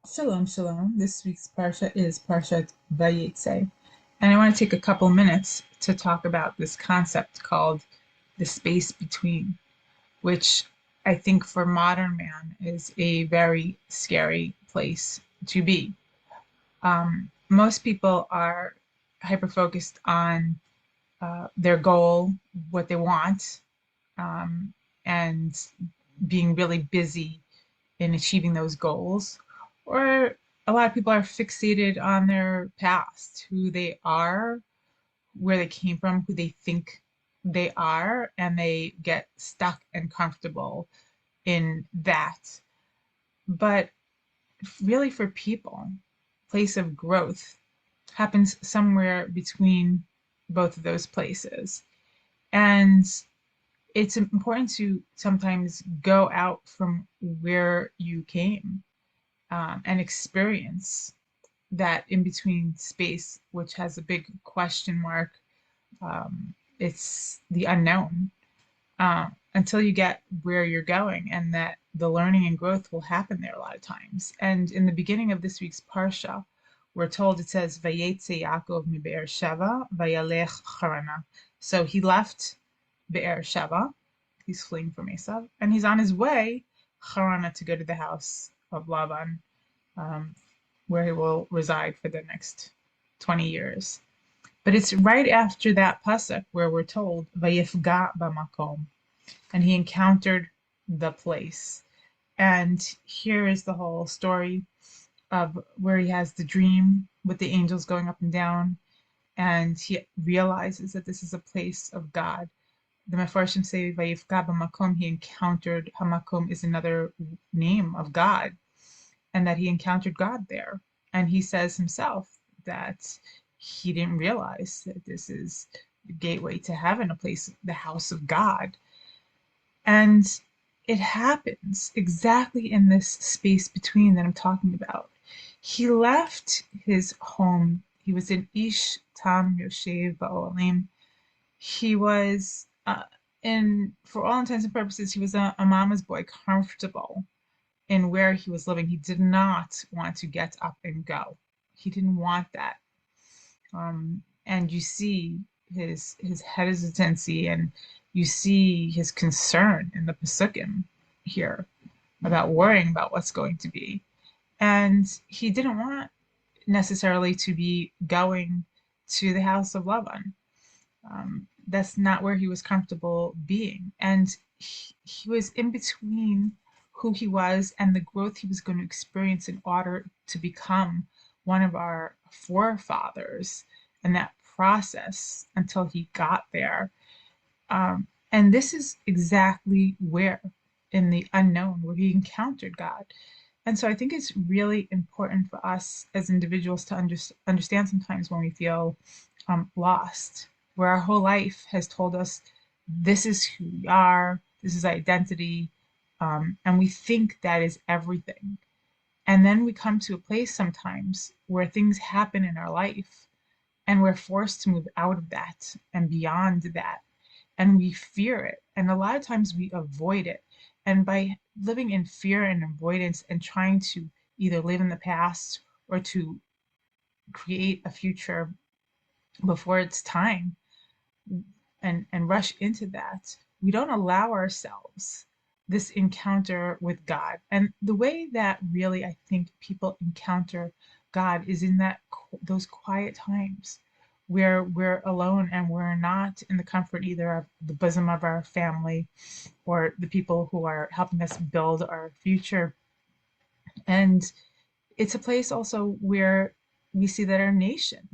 Shalom, shalom. This week's Parsha is Parshat Vayetze. And I want to take a couple minutes to talk about this concept called the space between, which I think for modern man is a very scary place to be. Most people are hyper focused on their goal, what they want, um, and being really busy in achieving those goals. Or a lot of people are fixated on their past, who they are, where they came from, who they think they are, and they get stuck and comfortable in that. But really, for people, place of growth happens somewhere between both of those places. And it's important to sometimes go out from where you came and experience that in between space, which has a big question mark. It's the unknown until you get where you're going, and that the learning and growth will happen there a lot of times. And in the beginning of this week's Parsha, we're told it says, Vayetze Yaakov mi Be'er Sheva, Vayalech Harana. So he left Be'er Sheva, he's fleeing from Esav, and he's on his way, Harana, to go to the house of Laban, um, where he will reside for the next 20 years. But it's right after that pasuk where we're told, Vayifga b'makom, and he encountered the place. And here is the whole story of where he has the dream with the angels going up and down, and he realizes that this is a place of God. The Mefarshim say, Vayifga b'makom, he encountered, Hamakom is another name of God, and that he encountered God there. And he says himself that he didn't realize that this is the gateway to heaven, a place, the house of God. And it happens exactly in this space between that I'm talking about. He left his home. He was in Ish Tam Yoshev Ba'olim. He was, for all intents and purposes, he was a mama's boy, comfortable in where he was living. He did not want to get up and go. He didn't want that. And you see his hesitancy, and you see his concern in the Pesukim here about worrying about what's going to be. And he didn't want necessarily to be going to the house of Lavan. That's not where he was comfortable being. And he was in between who he was and the growth he was going to experience in order to become one of our forefathers, and that process until he got there. And this is exactly where, in the unknown, where he encountered God. And so I think it's really important for us as individuals to understand sometimes when we feel lost, where our whole life has told us this is who we are, this is identity, and we think that is everything. And then we come to a place sometimes where things happen in our life and we're forced to move out of that and beyond that. And we fear it. And a lot of times we avoid it. And by living in fear and avoidance and trying to either live in the past or to create a future before it's time, and rush into that, we don't allow ourselves this encounter with God. And the way that really I think people encounter God is in those quiet times where we're alone and we're not in the comfort either of the bosom of our family or the people who are helping us build our future. And it's a place also where we see that our nation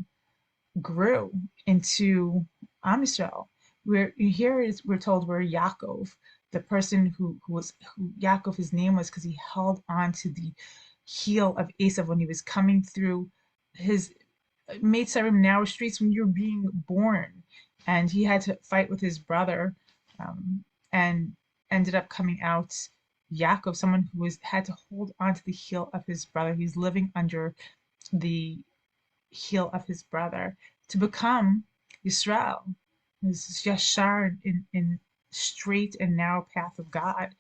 grew into Am Yisrael. We're told we're Yaakov, the person who Yaakov, his name was because he held on to the heel of Esav when he was coming through his Maitzarim narrow streets when you're being born, and he had to fight with his brother, and ended up coming out Yaakov, someone who had to hold on to the heel of his brother. He's living under the heel of his brother to become Yisrael. This is Yashar in straight and narrow path of God.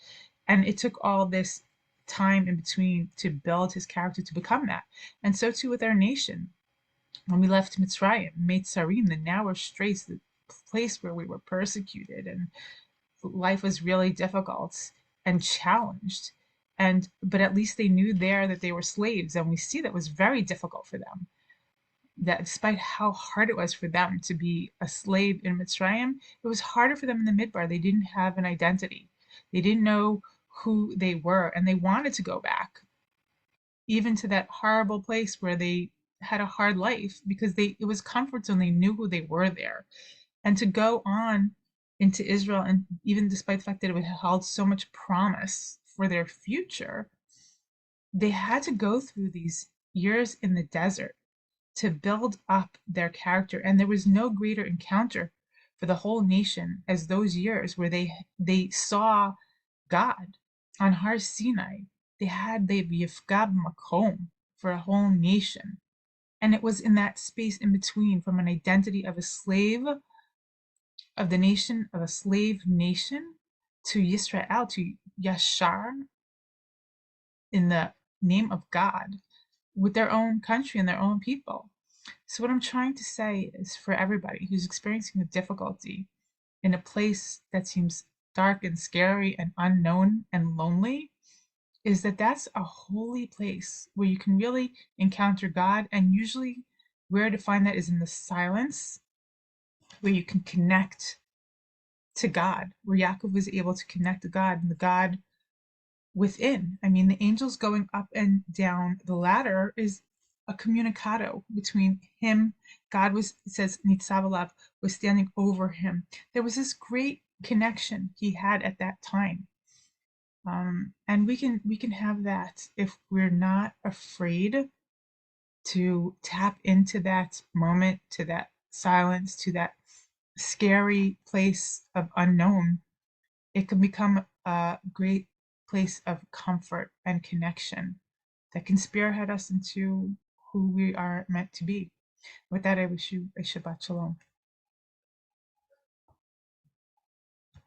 And it took all this time in between to build his character to become that. And so too with our nation. When we left Mitzrayim, Mitzrayim, the narrow straits, the place where we were persecuted and life was really difficult and challenged. And but at least they knew there that they were slaves, and we see that was very difficult for them. That despite how hard it was for them to be a slave in Mitzrayim, it was harder for them in the Midbar. They didn't have an identity. They didn't know who they were, and they wanted to go back, even to that horrible place where they had a hard life, because it was comfort zone. They knew who they were there. And to go on into Israel, and even despite the fact that it held so much promise for their future, they had to go through these years in the desert to build up their character. And there was no greater encounter for the whole nation as those years where they saw God on Har Sinai. They had the Yifgab Makom for a whole nation. And it was in that space in between, from an identity of a slave of the nation, of a slave nation, to Yisrael, to Yashar, in the name of God, with their own country and their own people. So what I'm trying to say is, for everybody who's experiencing a difficulty in a place that seems dark and scary and unknown and lonely, is that that's a holy place where you can really encounter God. And usually where to find that is in the silence, where you can connect to God, where Yaakov was able to connect to God and the God within. I mean, the angels going up and down the ladder is a communicado between him. God was, it says, Nitzavalav was standing over him. There was this great connection he had at that time. And we can have that if we're not afraid to tap into that moment, to that silence, to that scary place of unknown. It can become a great place of comfort and connection that can spearhead us into who we are meant to be. With that, I wish you a Shabbat Shalom.